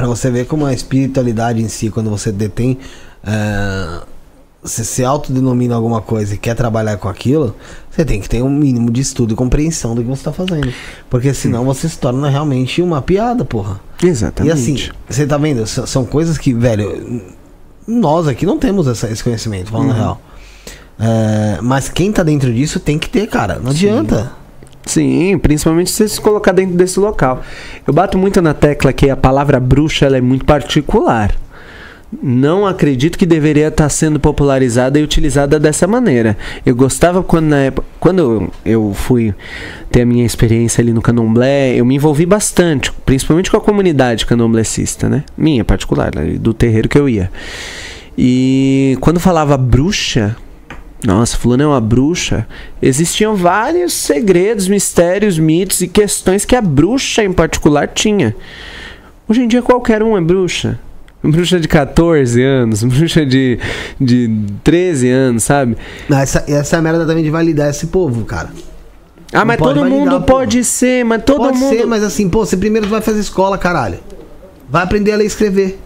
pra você ver como a espiritualidade em si, quando você detém, você se autodenomina alguma coisa e quer trabalhar com aquilo, você tem que ter um mínimo de estudo e compreensão do que você tá fazendo. Porque senão você se torna realmente uma piada, porra. Exatamente. E assim, você tá vendo? São coisas que, velho, nós aqui não temos esse conhecimento, falando a real. Mas quem tá dentro disso tem que ter, cara. Não adianta. Sim, principalmente se você se colocar dentro desse local. Eu bato muito na tecla que a palavra bruxa ela é muito particular. Não acredito que deveria estar sendo popularizada e utilizada dessa maneira. Eu gostava quando eu fui ter a minha experiência ali no candomblé, eu me envolvi bastante, principalmente com a comunidade candomblecista, né? Minha particular, do terreiro que eu ia. E quando falava bruxa, nossa, fulano é uma bruxa, existiam vários segredos, mistérios, mitos e questões que a bruxa em particular tinha. Hoje em dia qualquer um é bruxa. Bruxa de 14 anos, bruxa de 13 anos, sabe? Essa é a merda também de validar esse povo, cara. Ah, mas todo mundo pode ser, mas todo mundo... Pode ser, mas assim, pô, você primeiro vai fazer escola, caralho. Vai aprender a ler e escrever.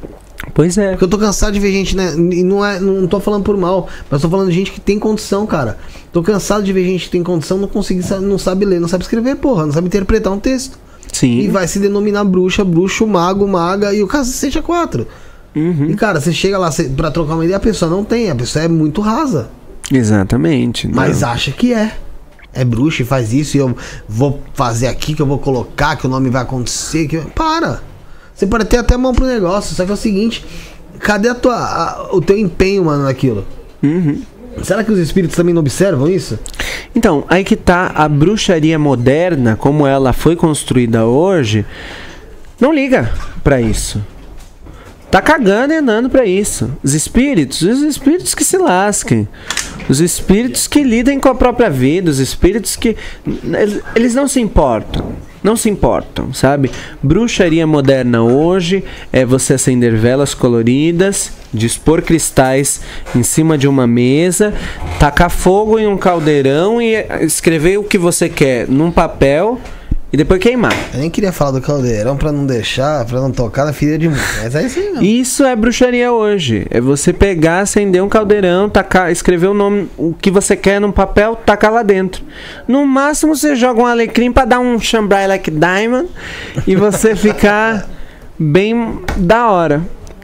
Pois é. Porque eu tô cansado de ver gente, né? E não tô falando por mal, mas tô falando de gente que tem condição, cara. Tô cansado de ver gente que tem condição, não sabe ler, não sabe escrever, porra, não sabe interpretar um texto. Sim. E vai se denominar bruxa, bruxo, mago, maga e o cacete é 4. Uhum. E cara, você chega lá pra trocar uma ideia, a pessoa não tem, a pessoa é muito rasa. Exatamente. Mas acha que é bruxa e faz isso e eu vou fazer aqui, que eu vou colocar, que o nome vai acontecer. Para! Você pode ter até mão pro negócio, só que é o seguinte, cadê o teu empenho, mano, naquilo? Uhum. Será que os espíritos também não observam isso? Então, aí que tá, a bruxaria moderna, como ela foi construída hoje, não liga pra isso. Tá cagando e andando pra isso. Os espíritos que se lasquem. Os espíritos que lidem com a própria vida. Os espíritos que... Eles não se importam. Não se importam, sabe? Bruxaria moderna hoje é você acender velas coloridas, dispor cristais em cima de uma mesa, tacar fogo em um caldeirão e escrever o que você quer num papel... E depois queimar. Eu nem queria falar do caldeirão pra não deixar, pra não tocar na ferida de muito. Mas é isso aí mesmo. Isso é bruxaria hoje. É você pegar, acender um caldeirão, tacar, escrever o nome, o que você quer num papel, tacar lá dentro. No máximo você joga um alecrim pra dar um chambray like diamond e você ficar bem da hora.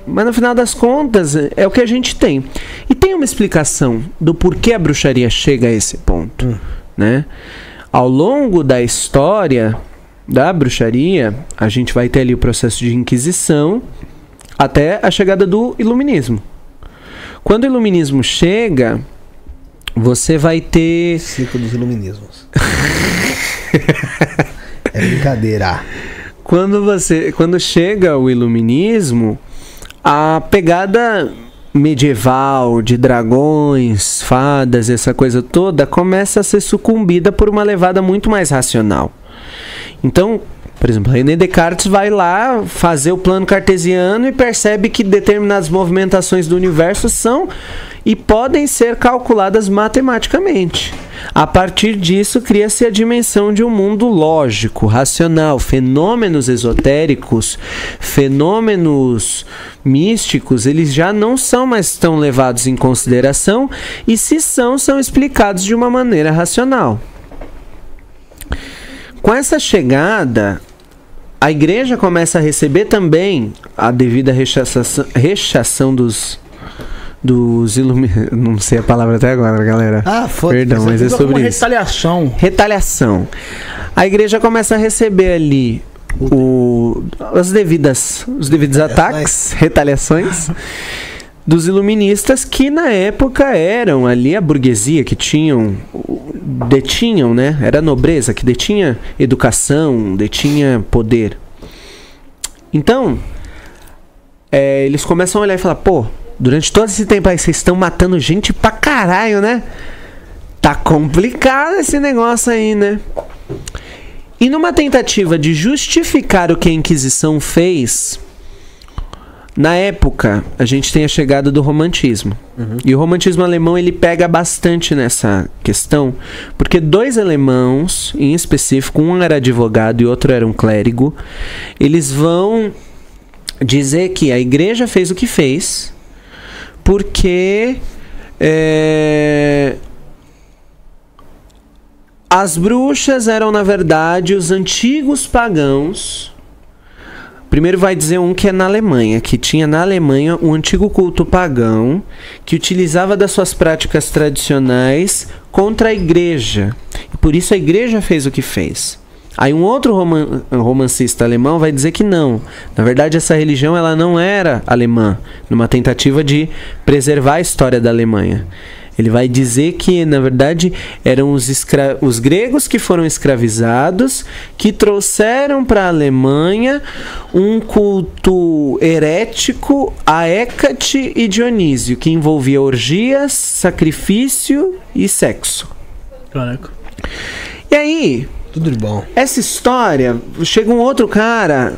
Mas no final das contas é o que a gente tem. E tem uma explicação do porquê a bruxaria chega a esse ponto, né? Ao longo da história da bruxaria, a gente vai ter ali o processo de Inquisição até a chegada do Iluminismo. Quando o Iluminismo chega, você vai ter... Ciclo dos Iluminismos. É brincadeira. Quando chega o Iluminismo, a pegada... medieval, de dragões, fadas, essa coisa toda, começa a ser sucumbida por uma levada muito mais racional. Então, por exemplo, René Descartes vai lá fazer o plano cartesiano e percebe que determinadas movimentações do universo são e podem ser calculadas matematicamente. A partir disso, cria-se a dimensão de um mundo lógico, racional. Fenômenos esotéricos, fenômenos místicos, eles já não são mais tão levados em consideração e, se são explicados de uma maneira racional. Com essa chegada, a igreja começa a receber também a devida rechação dos não sei a palavra até agora, galera. Perdão, mas é sobre isso. Retaliação. A igreja começa a receber ali os devidos ataques, retaliações dos iluministas, que na época eram ali a burguesia que detinham, né? Era a nobreza que detinha educação, detinha poder. Então, eles começam a olhar e falar, pô, durante todo esse tempo aí vocês estão matando gente pra caralho, né? Tá complicado esse negócio aí, né? E numa tentativa de justificar o que a Inquisição fez, na época, a gente tem a chegada do romantismo. E o romantismo alemão, ele pega bastante nessa questão, porque dois alemãos, em específico, um era advogado e outro era um clérigo, eles vão dizer que a igreja fez o que fez porque as bruxas eram, na verdade, os antigos pagãos. Primeiro vai dizer um que é na Alemanha, que tinha na Alemanha um antigo culto pagão que utilizava das suas práticas tradicionais contra a igreja. E por isso a igreja fez o que fez. Aí um outro romancista alemão vai dizer que não. Na verdade, essa religião ela não era alemã, numa tentativa de preservar a história da Alemanha. Ele vai dizer que, na verdade, eram os gregos que foram escravizados, que trouxeram para a Alemanha um culto herético a Hécate e Dionísio, que envolvia orgias, sacrifício e sexo. Caraca. E aí, Tudo de bom. essa história, chega um outro cara,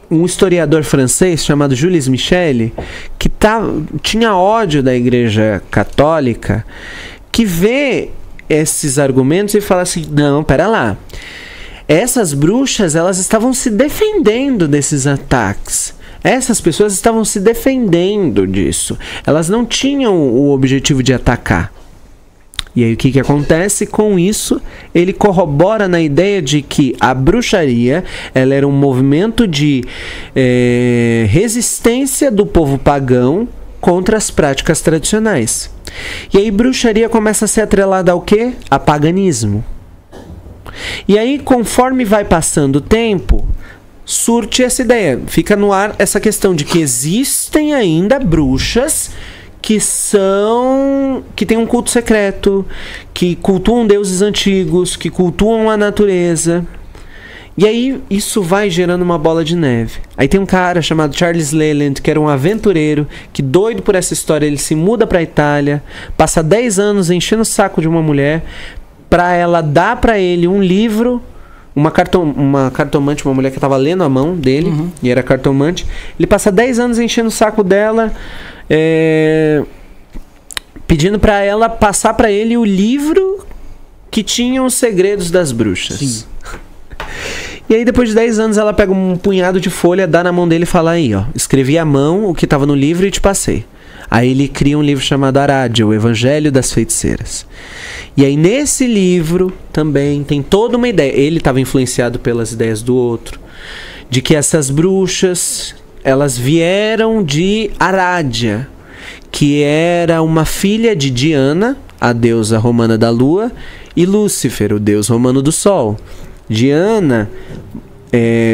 um historiador francês chamado Jules Michel, que tinha ódio da Igreja Católica, que vê esses argumentos e fala assim, não, pera lá, essas bruxas elas estavam se defendendo desses ataques. Essas pessoas estavam se defendendo disso. Elas não tinham o objetivo de atacar. E aí o que acontece com isso? Ele corrobora na ideia de que a bruxaria ela era um movimento de resistência do povo pagão contra as práticas tradicionais. E aí bruxaria começa a ser atrelada ao quê? A paganismo. E aí, conforme vai passando o tempo, surte essa ideia. Fica no ar essa questão de que existem ainda bruxas que tem um culto secreto, que cultuam deuses antigos, que cultuam a natureza. E aí isso vai gerando uma bola de neve. Aí tem um cara chamado Charles Leland, que era um aventureiro, que doido por essa história, ele se muda para a Itália, passa 10 anos enchendo o saco de uma mulher, para ela dar para ele um livro, uma cartomante, uma mulher que estava lendo a mão dele, e era cartomante. Ele passa 10 anos enchendo o saco dela, pedindo para ela passar para ele o livro que tinha os segredos das bruxas. Sim. E aí depois de 10 anos ela pega um punhado de folha, dá na mão dele e fala, aí ó, escrevi à mão o que estava no livro e te passei. Aí ele cria um livro chamado Aradia, o Evangelho das Feiticeiras. E aí nesse livro também tem toda uma ideia, ele estava influenciado pelas ideias do outro, de que essas bruxas, elas vieram de Aradia, que era uma filha de Diana, a deusa romana da lua, e Lúcifer, o deus romano do sol. Diana,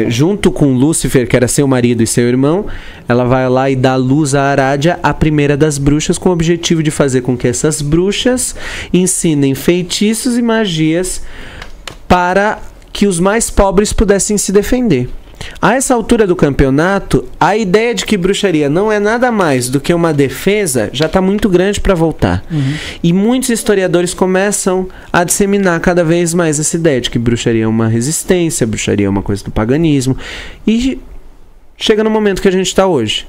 junto com Lúcifer, que era seu marido e seu irmão, ela vai lá e dá luz a Aradia, a primeira das bruxas, com o objetivo de fazer com que essas bruxas ensinem feitiços e magias para que os mais pobres pudessem se defender. A essa altura do campeonato, a ideia de que bruxaria não é nada mais do que uma defesa já está muito grande para voltar. E muitos historiadores começam a disseminar cada vez mais essa ideia de que bruxaria é uma resistência, bruxaria é uma coisa do paganismo. E chega no momento que a gente está hoje.